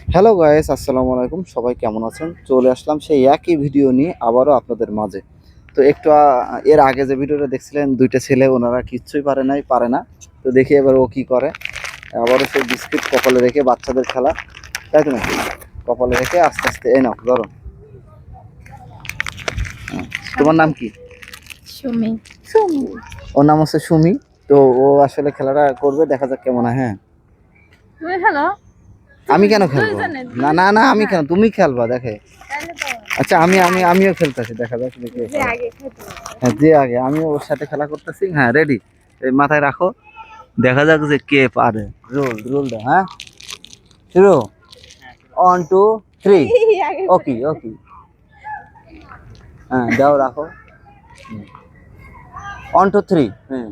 Hello guys, আসসালামু আলাইকুম। সবাই কেমন আছেন? চলে আসলাম সেই একই ভিডিও নিয়ে আবারও আপনাদের মাঝে। তো একটু এর আগে যে ভিডিওটা দেখছিলেন, দুইটা ছেলে ওনারা কিচ্ছুই পারে না। তো দেখি এবার ও কি করে। আবারও সেই বিস্কিট কপালে রেখে বাচ্চাদের খেলা, তাই তো নাকি? কপালে রেখে আস্তে আস্তে এই নাও ধরো। তোমার নাম কি? সুমি। ওর নাম হচ্ছে সুমি। তো ও আসলে খেলাটা করবে, দেখা যাক কেমন হয়। হ্যাঁ, তুমি খেলো। আমি কেন খেলবো? না না না, আমি কেন, হ্যাঁ, তুমি খেলবা দেখে। তাহলে তো আচ্ছা, আমিও খেলতেছি, দেখা যাক দেখি। যে আগে খেতে হবে। হ্যাঁ, যে আগে আমিও ওর সাথে খেলা করতেছি। হ্যাঁ, রেডি। এই মাথায় রাখো, দেখা যাক যে কে পারে। রোল রোল দাও। হ্যাঁ, শুরু। 1 2 3। আগে ওকে ওকে। হ্যাঁ, দাও, রাখো। 1 2 3। হুম,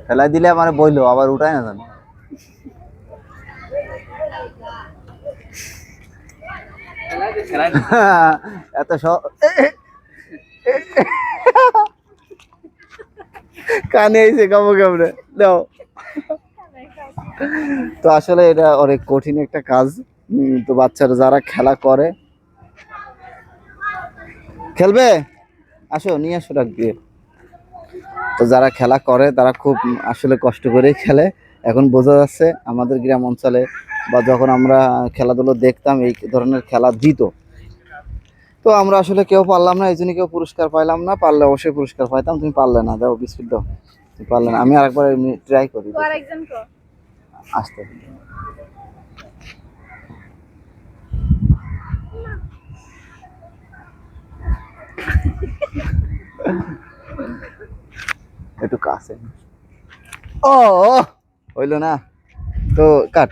খেলাই দিলে আমার বইলো আবার উঠায় না জানো। এত কানে এসে কামো কেমনে দাও। তো আসলে এটা অনেক কঠিন একটা কাজ। তো বাচ্চারা যারা খেলা করে, খেলবে, আসো নিয়ে আসো ডাক দিয়ে। তো যারা খেলা করে তারা খুব আসলে কষ্ট করেই খেলে। এখন বোঝা যাচ্ছে আমাদের গ্রাম অঞ্চলে বা যখন আমরা খেলাধুলো দেখতাম, এই ধরনের খেলা দিত। তো আমরা আসলে কেউ পারলাম না, এই জন্য কেউ পুরস্কার পাইলাম না। পারলে অবশ্যই পুরস্কার পাইতাম, তুমি পারলে না। দাও বিস্কুট দাও। তুমি পারলে না, আমি আরেকবার ট্রাই করি তো আরেকজন কো। আসতে। একটু কাছে। ও হইলো না, তো কাট।